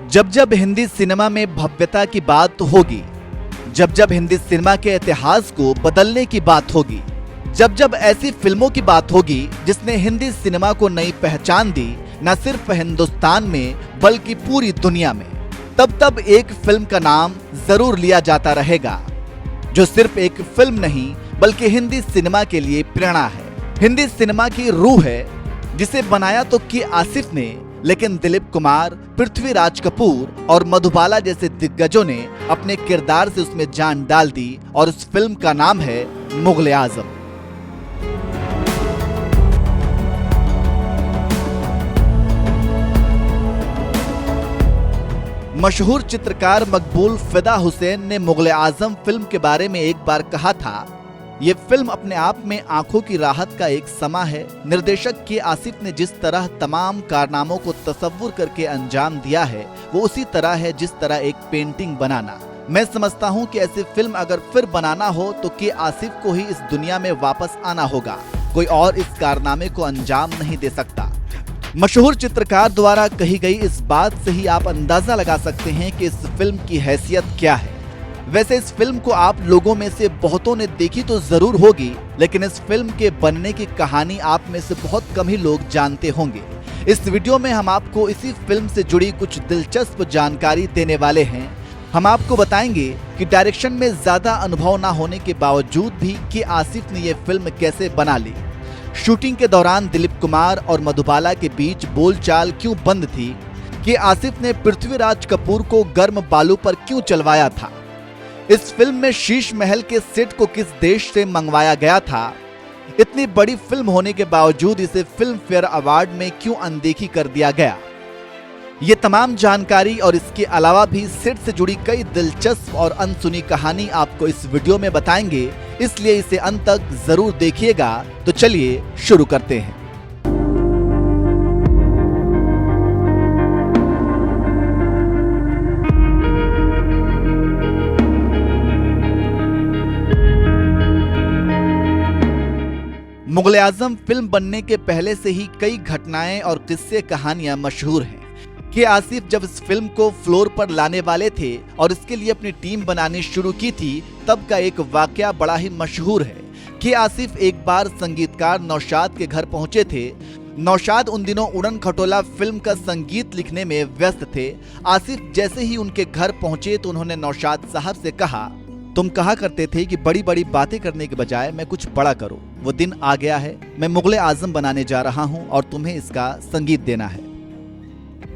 जब जब हिंदी सिनेमा में भव्यता की बात होगी, जब जब हिंदी सिनेमा के इतिहास को बदलने की बात होगी, जब जब ऐसी फिल्मों की बात होगी जिसने हिंदी सिनेमा को नई पहचान दी, न सिर्फ हिंदुस्तान में बल्कि पूरी दुनिया में, तब तब एक फिल्म का नाम जरूर लिया जाता रहेगा जो सिर्फ एक फिल्म नहीं बल्कि हिंदी सिनेमा के लिए प्रेरणा है, हिंदी सिनेमा की रूह है, जिसे बनाया तो के आसिफ ने, लेकिन दिलीप कुमार, पृथ्वीराज कपूर और मधुबाला जैसे दिग्गजों ने अपने किरदार से उसमें जान डाल दी और उस फिल्म का नाम है मुगले आजम। मशहूर चित्रकार मकबूल फिदा हुसैन ने मुगले आजम फिल्म के बारे में एक बार कहा था, ये फिल्म अपने आप में आंखों की राहत का एक समा है। निर्देशक के आसिफ ने जिस तरह तमाम कारनामों को तसव्वुर करके अंजाम दिया है, वो उसी तरह है जिस तरह एक पेंटिंग बनाना। मैं समझता हूँ कि ऐसी फिल्म अगर फिर बनाना हो तो के आसिफ को ही इस दुनिया में वापस आना होगा, कोई और इस कारनामे को अंजाम नहीं दे सकता। मशहूर चित्रकार द्वारा कही गई इस बात से ही आप अंदाजा लगा सकते हैं कि इस फिल्म की हैसियत क्या है। वैसे इस फिल्म को आप लोगों में से बहुतों ने देखी तो जरूर होगी, लेकिन इस फिल्म के बनने की कहानी आप में से बहुत कम ही लोग जानते होंगे। इस वीडियो में हम आपको इसी फिल्म से जुड़ी कुछ दिलचस्प जानकारी देने वाले हैं। हम आपको बताएंगे कि डायरेक्शन में ज्यादा अनुभव न होने के बावजूद भी के आसिफ ने यह फिल्म कैसे बना ली। शूटिंग के दौरान दिलीप कुमार और मधुबाला के बीच बोलचाल क्यों बंद थी, के आसिफ ने पृथ्वीराज कपूर को गर्म बालू पर क्यों चलवाया था, इस फिल्म में शीश महल के सेट को किस देश से मंगवाया गया था, इतनी बड़ी फिल्म होने के बावजूद इसे फिल्म फेयर अवार्ड में क्यों अनदेखी कर दिया गया। ये तमाम जानकारी और इसके अलावा भी सेट से जुड़ी कई दिलचस्प और अनसुनी कहानी आपको इस वीडियो में बताएंगे, इसलिए इसे अंत तक जरूर देखिएगा। तो चलिए शुरू करते हैं। मुगले आजम फिल्म बनने के पहले से ही कई घटनाएं और किस्से कहानियां मशहूर हैं। के आसिफ जब इस फिल्म को फ्लोर पर लाने वाले थे और इसके लिए अपनी टीम बनानी शुरू की थी, तब का एक वाकया बड़ा ही मशहूर है। के आसिफ एक बार संगीतकार नौशाद के घर पहुंचे थे। नौशाद उन दिनों उड़न खटोला फिल्म का संगीत लिखने में व्यस्त थे। आसिफ जैसे ही उनके घर पहुंचे तो उन्होंने नौशाद साहब से कहा, तुम कहा करते थे कि बड़ी बड़ी बातें करने के बजाय मैं कुछ बड़ा करूं। वो दिन आ गया है, मैं मुगले आजम बनाने जा रहा हूं और तुम्हें इसका संगीत देना है।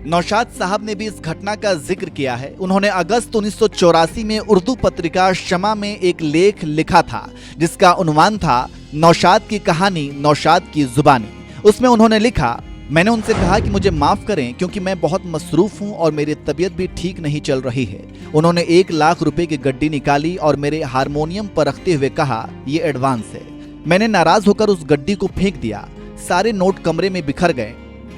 नौशाद साहब ने भी इस घटना का जिक्र किया है। उन्होंने अगस्त 1984 में उर्दू पत्रिका शमा में एक लेख लिखा था जिसका उन्वान था नौशाद की कहानी, नौशाद की जुबानी। उसमें उन्होंने लिखा, मैंने उनसे कहा कि मुझे माफ करें क्योंकि मैं बहुत मसरूफ हूं और मेरी तबीयत भी ठीक नहीं चल रही है। उन्होंने 1 लाख रुपए की गड्डी निकाली और मेरे हारमोनियम पर रखते हुए कहा, ये एडवांस है। मैंने नाराज होकर उस गड्डी को फेंक दिया। सारे नोट कमरे में बिखर गए।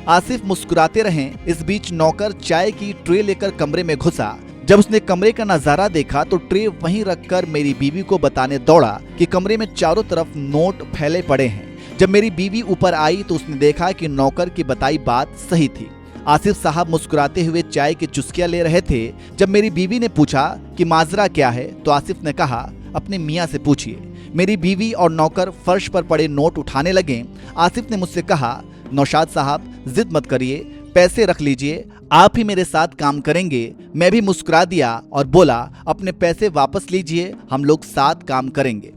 आसिफ मुस्कुराते रहे। इस बीच नौकर चाय की ट्रे लेकर कमरे में घुसा। जब उसने कमरे का नजारा देखा तो ट्रे वहीं रखकर मेरी बीवी को बताने दौड़ा कि कमरे में चारों तरफ नोट फैले पड़े हैं। जब मेरी बीवी ऊपर आई तो उसने देखा कि नौकर की बताई बात सही थी। आसिफ साहब मुस्कुराते हुए चाय की चुस्कियां ले रहे थे। जब मेरी बीवी ने पूछा कि माजरा क्या है, तो आसिफ ने कहा, अपने मियाँ से पूछिए। मेरी बीवी और नौकर फर्श पर पड़े नोट उठाने लगे। आसिफ ने मुझसे कहा, नौशाद साहब जिद मत करिए, पैसे रख लीजिए, आप ही मेरे साथ काम करेंगे। मैं भी मुस्कुरा दिया और बोला, अपने पैसे वापस लीजिए, हम लोग साथ काम करेंगे।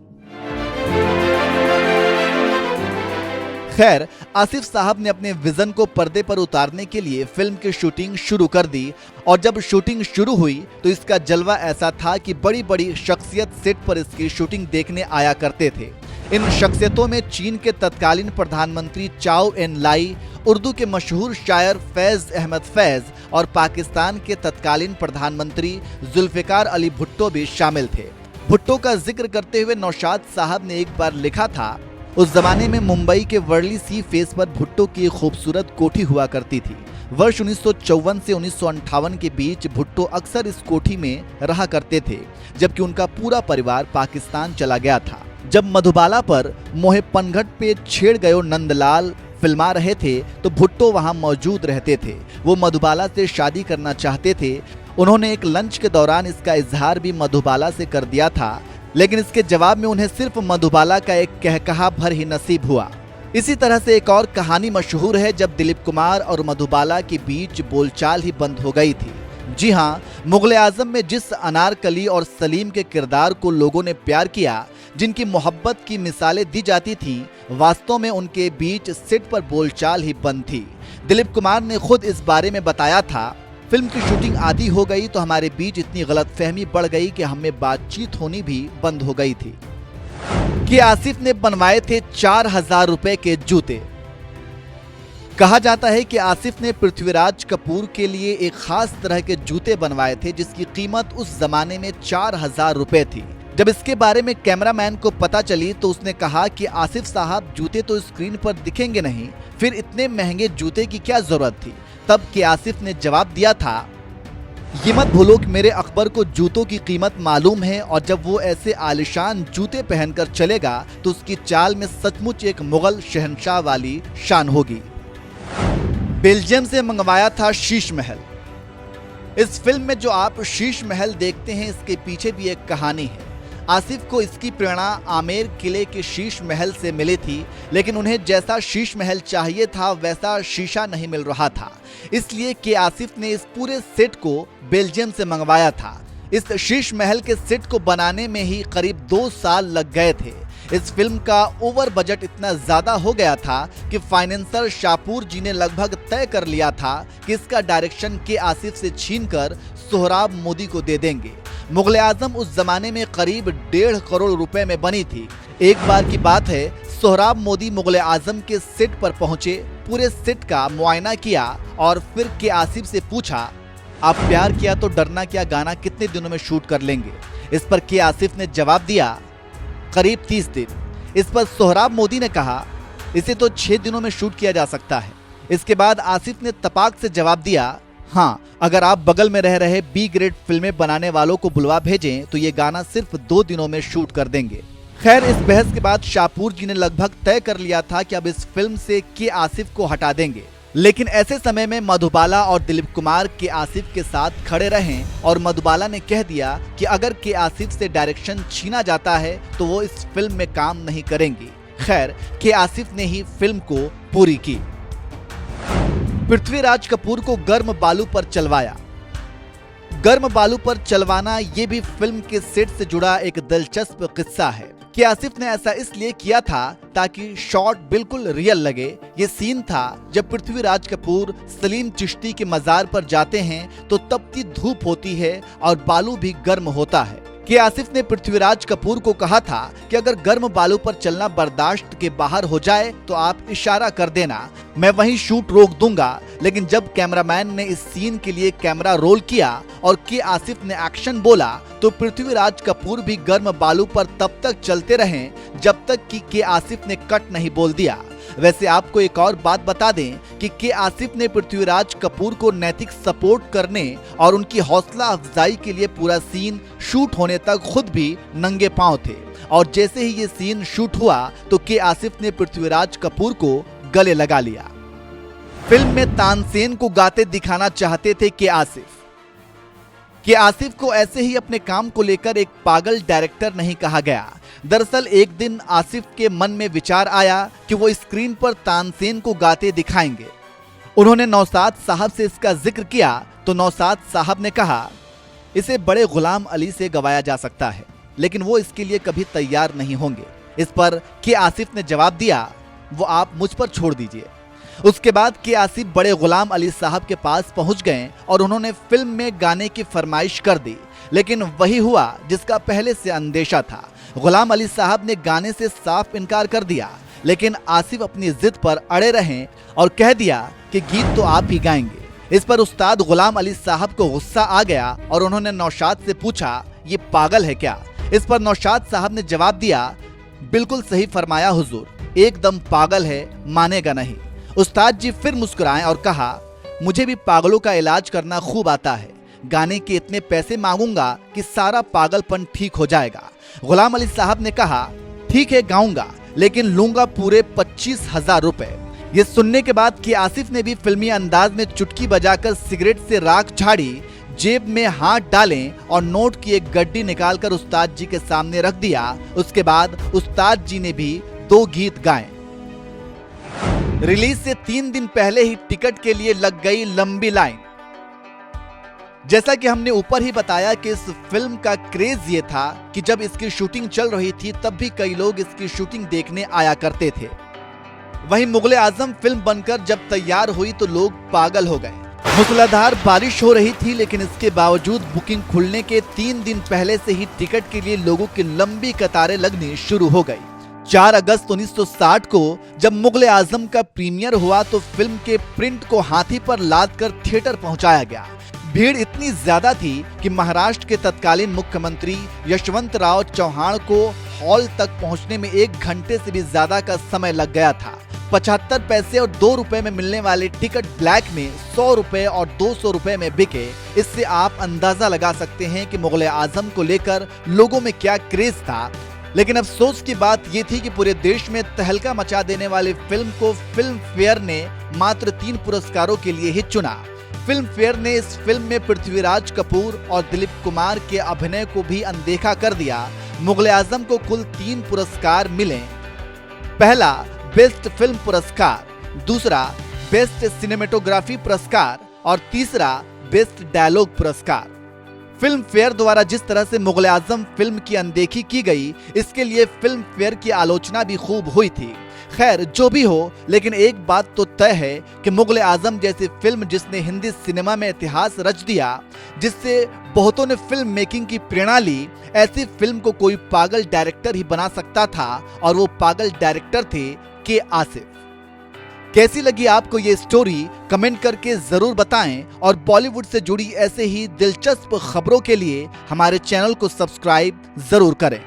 खैर, आसिफ साहब ने अपने विजन को पर्दे पर उतारने के लिए फिल्म की शूटिंग शुरू कर दी और जब शूटिंग शुरू हुई तो इसका जलवा ऐसा था कि बड़ी बड़ी शख्सियत सेट पर इसकी शूटिंग देखने आया करते थे। इन शख्सियतों में चीन के तत्कालीन प्रधानमंत्री चाओ एन लाई, उर्दू के मशहूर शायर फैज अहमद फैज और पाकिस्तान के तत्कालीन प्रधानमंत्री जुल्फिकार अली भुट्टो भी शामिल थे। भुट्टो का जिक्र करते हुए नौशाद साहब ने एक बार लिखा था, उस जमाने में मुंबई के वर्ली सी फेस पर भुट्टो की एक खूबसूरत कोठी हुआ करती थी। वर्ष 1954 से 1958 के बीच भुट्टो अक्सर इस कोठी में रहा करते थे, जबकि उनका पूरा परिवार पाकिस्तान चला गया था। जब मधुबाला पर मोहे पनघट पे छेड़ गयो नंदलाल, फिल्मा रहे थे तो भुट्टो वहां मौजूद रहते थे। वो मधुबाला से शादी करना चाहते थे। उन्होंने एक लंच के दौरान इसका इजहार भी मधुबाला से कर दिया था, लेकिन इसके जवाब में उन्हें सिर्फ मधुबाला का एक कहकहा भर ही नसीब हुआ। इसी तरह से एक और कहानी मशहूर है जब दिलीप कुमार और मधुबाला के बीच बोलचाल ही बंद हो गई थी। जी हाँ, मुगले आजम में जिस अनारकली और सलीम के किरदार को लोगों ने प्यार किया, जिनकी मोहब्बत की मिसालें दी जाती थीं, वास्तव में उनके बीच सेट पर बोलचाल ही बंद थी। दिलीप कुमार ने खुद इस बारे में बताया था, फिल्म की शूटिंग आधी हो गई तो हमारे बीच इतनी गलतफहमी बढ़ गई कि हमें बातचीत होनी भी बंद हो गई थी। कि आसिफ ने बनवाए थे 4000 रुपए के जूते। कहा जाता है कि आसिफ ने पृथ्वीराज कपूर के लिए एक खास तरह के जूते बनवाए थे जिसकी कीमत उस जमाने में 4000 रुपए थी। जब इसके बारे में कैमरामैन को पता चली तो उसने कहा कि आसिफ साहब, जूते तो स्क्रीन पर दिखेंगे नहीं, फिर इतने महंगे जूते की क्या जरूरत थी। तब के आसिफ ने जवाब दिया था, ये मत भूलो कि मेरे अकबर को जूतों की कीमत मालूम है और जब वो ऐसे आलिशान जूते पहनकर चलेगा तो उसकी चाल में सचमुच एक मुगल शहंशाह वाली शान होगी। बेल्जियम से मंगवाया था शीश महल। इस फिल्म में जो आप शीश महल देखते हैं, इसके पीछे भी एक कहानी है। आसिफ को इसकी प्रेरणा आमेर किले के शीश महल से मिली थी, लेकिन उन्हें जैसा शीश महल चाहिए था वैसा शीशा नहीं मिल रहा था, इसलिए कि आसिफ ने इस पूरे सेट को बेल्जियम से मंगवाया था। इस शीश महल के सेट को बनाने में ही करीब 2 साल लग गए थे। इस फिल्म का ओवर बजट इतना ज्यादा हो गया था कि फाइनेंसर शाहपुर जी ने लगभग तय कर लिया था कि इसका डायरेक्शन के आसिफ से छीनकर सोहराब मोदी को दे देंगे। मुगले आजम उस जमाने में करीब 1.5 करोड़ रुपए में बनी थी। एक बार की बात है, सोहराब मोदी मुगले आजम के सेट पर पहुंचे, पूरे सेट का मुआयना किया और फिर के आसिफ से पूछा, आप प्यार किया तो डरना क्या गाना कितने दिनों में शूट कर लेंगे। इस पर के आसिफ ने जवाब दिया, करीब 30 दिन। इस पर सोहराब मोदी ने कहा, इसे तो 6 दिनों में शूट किया जा सकता है। इसके बाद आसिफ ने तपाक से जवाब दिया, हाँ, अगर आप बगल में रह रहे बी ग्रेड फिल्में बनाने वालों को बुलवा भेजें तो ये गाना सिर्फ 2 दिनों में शूट कर देंगे। खैर, इस बहस के बाद शाहपुर जी ने लगभग तय कर लिया था कि अब इस फिल्म से के आसिफ को हटा देंगे, लेकिन ऐसे समय में मधुबाला और दिलीप कुमार के आसिफ के साथ खड़े रहे और मधुबाला ने कह दिया कि अगर के आसिफ से डायरेक्शन छीना जाता है तो वो इस फिल्म में काम नहीं करेंगी। खैर, के आसिफ ने ही फिल्म को पूरी की। पृथ्वीराज कपूर को गर्म बालू पर चलवाया। गर्म बालू पर चलवाना ये भी फिल्म के सेट से जुड़ा एक दिलचस्प किस्सा है कि आसिफ ने ऐसा इसलिए किया था ताकि शॉट बिल्कुल रियल लगे। ये सीन था जब पृथ्वीराज कपूर सलीम चिश्ती के मजार पर जाते हैं तो तपती धूप होती है और बालू भी गर्म होता है। कि आसिफ ने पृथ्वीराज कपूर को कहा था कि अगर गर्म बालू पर चलना बर्दाश्त के बाहर हो जाए तो आप इशारा कर देना, मैं वहीं शूट रोक दूंगा। लेकिन जब कैमरामैन ने इस सीन के लिए कैमरा रोल किया और के आसिफ ने एक्शन बोला तो पृथ्वीराज कपूर भी गर्म बालू पर तब तक चलते रहे जब तक कि के आसिफ ने कट नहीं बोल दिया। वैसे आपको एक और बात बता दें कि के आसिफ ने पृथ्वीराज कपूर को नैतिक सपोर्ट करने और उनकी हौसला अफजाई के लिए पूरा सीन शूट होने तक खुद भी नंगे पांव थे और जैसे ही ये सीन शूट हुआ तो के आसिफ ने पृथ्वीराज कपूर को गले लगा लिया। फिल्म में तानसेन को गाते दिखाना चाहते थे के आसिफ को ऐसे ही अपने काम को लेकर एक पागल डायरेक्टर नहीं कहा गया। दरअसल एक दिन आसिफ के मन में विचार आया कि वो स्क्रीन पर तानसेन को गाते दिखाएंगे। उन्होंने नौशाद साहब से इसका जिक्र किया तो नौशाद साहब ने कहा, इसे बड़े गुलाम अली से गवाया जा सकता है, लेकिन वो इसके लिए कभी तैयार नहीं होंगे। इस पर के आसिफ ने जवाब दिया, वो आप मुझ पर छोड़ दीजिए। उसके बाद के आसिफ बड़े गुलाम अली साहब के पास पहुंच गए और उन्होंने फिल्म में गाने की फरमाइश कर दी, लेकिन वही हुआ जिसका पहले से अंदेशा था। गुलाम अली साहब ने गाने से साफ इनकार कर दिया, लेकिन आसिफ अपनी जिद पर अड़े रहे और कह दिया कि गीत तो आप ही गाएंगे। इस पर उस्ताद गुलाम अली साहब को गुस्सा आ गया और उन्होंने नौशाद से पूछा, ये पागल है क्या? इस पर नौशाद साहब ने जवाब दिया, बिल्कुल सही फरमाया हुजूर, एकदम पागल है, मानेगा नहीं। उस्ताद जी फिर मुस्कुराए और कहा, मुझे भी पागलों का इलाज करना खूब आता है, गाने के इतने पैसे मांगूंगा कि सारा पागलपन ठीक हो जाएगा। गुलाम अली साहब ने कहा, ठीक है गाऊंगा, लेकिन लूंगा पूरे 25,000 रुपए। ये सुनने के बाद कि आसिफ ने भी फिल्मी अंदाज में चुटकी बजाकर सिगरेट से राख झाड़ी, जेब में हाथ डालें और नोट की एक गड्डी निकालकर उस्ताद जी के सामने रख दिया। उसके बाद उस्ताद जी ने भी 2 गीत गाए। रिलीज से 3 दिन पहले ही टिकट के लिए लग गई लंबी लाइन। जैसा कि हमने ऊपर ही बताया कि इस फिल्म का क्रेज ये था कि जब इसकी शूटिंग चल रही थी तब भी कई लोग इसकी शूटिंग देखने आया करते थे। वहीं मुगले आजम फिल्म बनकर जब तैयार हुई तो लोग पागल हो गए। मूसलाधार बारिश हो रही थी, लेकिन इसके बावजूद बुकिंग खुलने के 3 दिन पहले से ही टिकट के लिए लोगों की लंबी कतारें लगनी शुरू हो गई। 4 अगस्त 1960 को जब मुगले आजम का प्रीमियर हुआ तो फिल्म के प्रिंट को हाथी पर लादकर थिएटर पहुंचाया गया। भीड़ इतनी ज्यादा थी कि महाराष्ट्र के तत्कालीन मुख्यमंत्री यशवंतराव चौहान को हॉल तक पहुंचने में 1 घंटे से भी ज्यादा का समय लग गया था। 75 पैसे और 2 रुपए में मिलने वाले टिकट ब्लैक में 100 रुपए और 200 रुपए में बिके। इससे आप अंदाजा लगा सकते हैं कि मुगले आजम को लेकर लोगों में क्या क्रेज था। लेकिन अफसोस की बात यह थी कि पूरे देश में तहलका मचा देने वाली फिल्म को फिल्म फेयर ने मात्र 3 पुरस्कारों के लिए ही चुना। फिल्म फेयर ने इस फिल्म में पृथ्वीराज कपूर और दिलीप कुमार के अभिनय को भी अनदेखा कर दिया। मुगले आजम को कुल 3 पुरस्कार मिले। पहला बेस्ट फिल्म पुरस्कार, दूसरा बेस्ट सिनेमेटोग्राफी पुरस्कार और तीसरा बेस्ट डायलॉग पुरस्कार। फिल्म फेयर द्वारा जिस तरह से मुगले आजम फिल्म की अनदेखी की गई, इसके लिए फिल्म फेयर की आलोचना भी खूब हुई थी। खैर जो भी हो, लेकिन एक बात तो तय है कि मुगले आजम जैसी फिल्म जिसने हिंदी सिनेमा में इतिहास रच दिया, जिससे बहुतों ने फिल्म मेकिंग की प्रेरणा ली, ऐसी फिल्म को कोई पागल डायरेक्टर ही बना सकता था और वो पागल डायरेक्टर थे के आसिफ। कैसी लगी आपको ये स्टोरी, कमेंट करके जरूर बताएं और बॉलीवुड से जुड़ी ऐसे ही दिलचस्प खबरों के लिए हमारे चैनल को सब्सक्राइब जरूर करें।